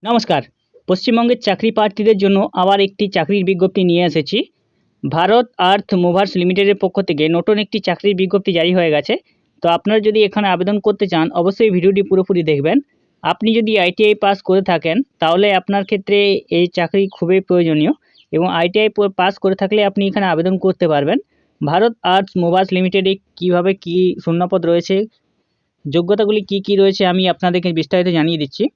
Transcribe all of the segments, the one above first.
নমস্কার। পশ্চিমবঙ্গের চাকরি প্রার্থীদের জন্য আবার একটি চাকরির বিজ্ঞপ্তি নিয়ে এসেছি। ভারত আর্থ মুভার্স লিমিটেডের পক্ষ থেকে নতুন একটি চাকরির বিজ্ঞপ্তি জারি হয়ে গেছে। তো আপনারা যদি এখানে আবেদন করতে চান অবশ্যই ভিডিওটি পুরোপুরি দেখবেন। আপনি যদি আইটিআই পাস করে থাকেন তাহলে আপনার ক্ষেত্রে এই চাকরি খুবই প্রয়োজনীয় এবং আইটিআই পাস করে থাকলে আপনি এখানে আবেদন করতে পারবেন। ভারত আর্থ মুভার্স লিমিটেডে কীভাবে কী শূন্যপদ রয়েছে, যোগ্যতাগুলি কী রয়েছে আমি আপনাদেরকে বিস্তারিত জানিয়ে দিচ্ছি।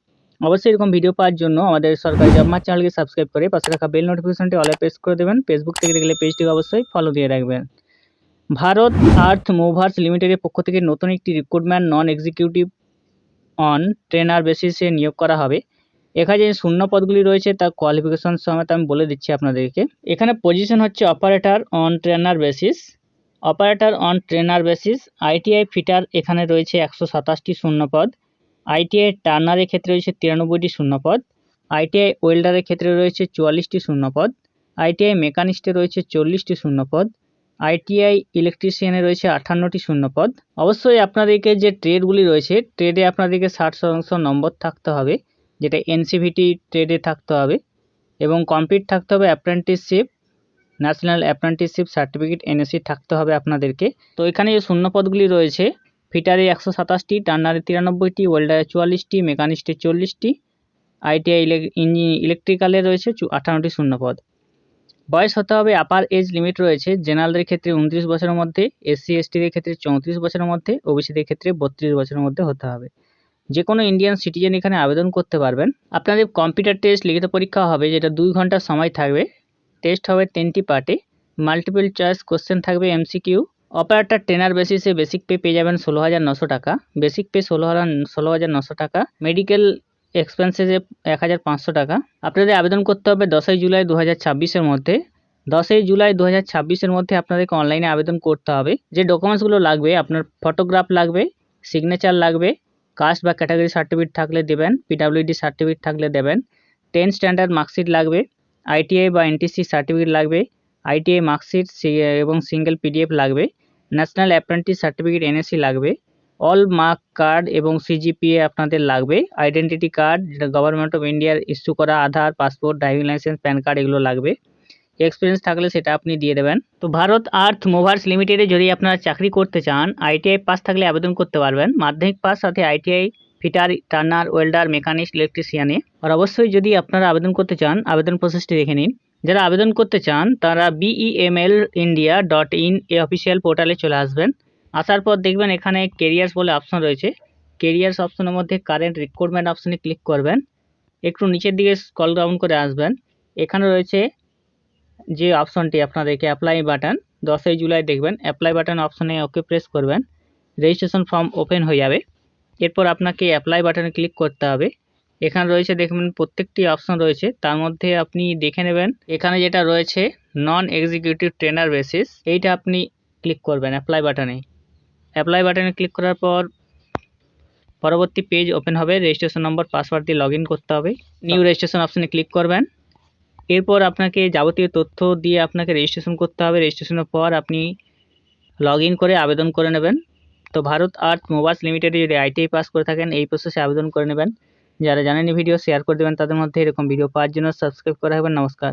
অবশ্যই এরকম ভিডিও পাওয়ার জন্য আমাদের সরকারি জব মার্ট চ্যানেলকে সাবস্ক্রাইব করে পাশে রাখা বেল নোটিফিকেশনটি অলে প্রেস করে দেবেন। ফেসবুক থেকে দেখলে পেজটিকে অবশ্যই ফলো দিয়ে রাখবেন। ভারত আর্থ মুভার্স লিমিটেডের পক্ষ থেকে নতুন একটি recruitment non executive on trainer বেসিসে নিয়োগ করা হবে। এখানে যে শূন্য পদগুলি রয়েছে তার কোয়ালিফিকেশন সমেত আমি বলে দিচ্ছি আপনাদেরকে। এখানে পজিশন হচ্ছে operator on trainer basis. Operator on trainer basis ITI fitter এখানে রয়েছে 127টি শূন্যপদ। আইটিআই টার্নারের ক্ষেত্রে রয়েছে 93টি শূন্যপদ। আইটিআই ওয়েল্ডারের ক্ষেত্রে রয়েছে 44টি শূন্যপদ। আইটিআই মেকানিস্টে রয়েছে 40টি শূন্যপদ। আইটিআই ইলেকট্রিশিয়ানে রয়েছে 58টি শূন্যপদ। অবশ্যই আপনাদেরকে যে ট্রেডগুলি রয়েছে ট্রেডে আপনাদেরকে 60% নম্বর থাকতে হবে, যেটা এনসিভিটি ট্রেডে থাকতে হবে, এবং কমপ্লিট থাকতে হবে apprenticeship, national apprenticeship certificate NSC থাকতে হবে আপনাদেরকে। তো এখানে যে শূন্যপদগুলি রয়েছে ফিটারে 127টি, টার্নারে 93টি, ওয়েল্ডারে 44টি, মেকানিস্টে 40টি, আইটিআই ইলেকট্রিক্যালে রয়েছে 58টি শূন্যপদ। বয়স হতে হবে, আপার এজ লিমিট রয়েছে জেনারেলদের ক্ষেত্রে 29 বছরের মধ্যে, এসসি এসটিদের ক্ষেত্রে 34 বছরের মধ্যে, ওবিসিদের ক্ষেত্রে 32 বছরের মধ্যে হতে হবে। যে কোনো ইন্ডিয়ান সিটিজেন এখানে আবেদন করতে পারবেন। আপনাদের কম্পিউটার টেস্ট লিখিত পরীক্ষা হবে, যেটা 2 ঘন্টা সময় থাকবে। টেস্ট হবে 10টি পার্টে, মাল্টিপল চয়েস কোশ্চেন থাকবে, এমসিকিউ। অপারেটর ট্রেনার বেসিসে বেসিক পে পেয়ে যাবেন 16,900 টাকা, বেসিক পে 16,900 টাকা, মেডিকেল এক্সপেন্সেসে 1,500 টাকা। আপনাদের আবেদন করতে হবে 10ই জুলাই 2026-এর মধ্যে। 10ই জুলাই 2026-এর মধ্যে আপনাদেরকে অনলাইনে আবেদন করতে হবে। যে ডকুমেন্টসগুলো লাগবে, আপনার ফটোগ্রাফ লাগবে, সিগনেচার লাগবে, কাস্ট বা ক্যাটাগরি সার্টিফিকেট থাকলে দেবেন, পিডাব্লিউডি সার্টিফিকেট থাকলে দেবেন, 10 স্ট্যান্ডার্ড মার্কশিট লাগবে, আইটিআই বা এনটিসি সার্টিফিকেট লাগবে, আইটিআই মার্কশিট এবং সিঙ্গেল পিডিএফ লাগবে, ন্যাশনাল অ্যাপ্রেন্টিস সার্টিফিকেট এনএসসি লাগবে, অল মার্ক কার্ড এবং সিজিপিএ আপনাদের লাগবে, আইডেন্টিটি কার্ড যেটা গভর্নমেন্ট অফ ইন্ডিয়ার ইস্যু করা, Aadhaar, passport, driving licence, PAN card এগুলো লাগবে। এক্সপিরিয়েন্স থাকলে সেটা আপনি দিয়ে দেবেন। তো ভারত আর্থ মুভার্স লিমিটেডে যদি আপনারা চাকরি করতে চান আইটিআই পাস থাকলে আবেদন করতে পারবেন। মাধ্যমিক পাস সাথে ITI fitter, turner, welder, machinist, ইলেকট্রিশিয়ানে। আর অবশ্যই যদি আপনারা আবেদন করতে চান আবেদন প্রসেসটি দেখে নিন। যারা আবেদন করতে চান তারা BEMLindia.in এই অফিসিয়াল পোর্টালে চলে আসবেন। আসার পর দেখবেন এখানে কেরিয়ার্স বলে অপশন রয়েছে। কেরিয়ার্স অপশনের মধ্যে কারেন্ট রিক্রুটমেন্ট অপশনে ক্লিক করবেন। একটু নিচের দিকে স্ক্রল ডাউন করে আসবেন। এখানে রয়েছে যে অপশনটি আপনাদেরকে অ্যাপ্লাই বাটন, 10ই জুলাই দেখবেন অ্যাপ্লাই বাটন অপশনে ওকে প্রেস করবেন। রেজিস্ট্রেশন ফর্ম ওপেন হয়ে যাবে। এরপর আপনাকে অ্যাপ্লাই বাটনে ক্লিক করতে হবে। এখানে রয়েছে দেখবেন প্রত্যেকটি অপশন রয়েছে, তার মধ্যে আপনি দেখে নেবেন এখানে যেটা রয়েছে নন এক্সিকিউটিভ ট্রেনার বেসিস, এইটা আপনি ক্লিক করবেন অ্যাপ্লাই বাটনে। অ্যাপ্লাই বাটনে ক্লিক করার পর পরবর্তী পেজ ওপেন হবে। রেজিস্ট্রেশন নম্বর, পাসওয়ার্ড দিয়ে লগ ইন করতে হবে। নিউ রেজিস্ট্রেশন অপশনে ক্লিক করবেন। এরপর আপনাকে যাবতীয় তথ্য দিয়ে আপনাকে রেজিস্ট্রেশন করতে হবে। রেজিস্ট্রেশনের পর আপনি লগ ইন করে আবেদন করে নেবেন। তো ভারত আর্থ মুভার্স লিমিটেডে যদি আইটিআই পাস করে থাকেন এই প্রসেসে আবেদন করে নেবেন। যারা জানেন ভিডিও শেয়ার করে দেবেন তাদের মধ্যে। এরকম ভিডিও পাওয়ার জন্য সাবস্ক্রাইব করে রাখবেন। নমস্কার।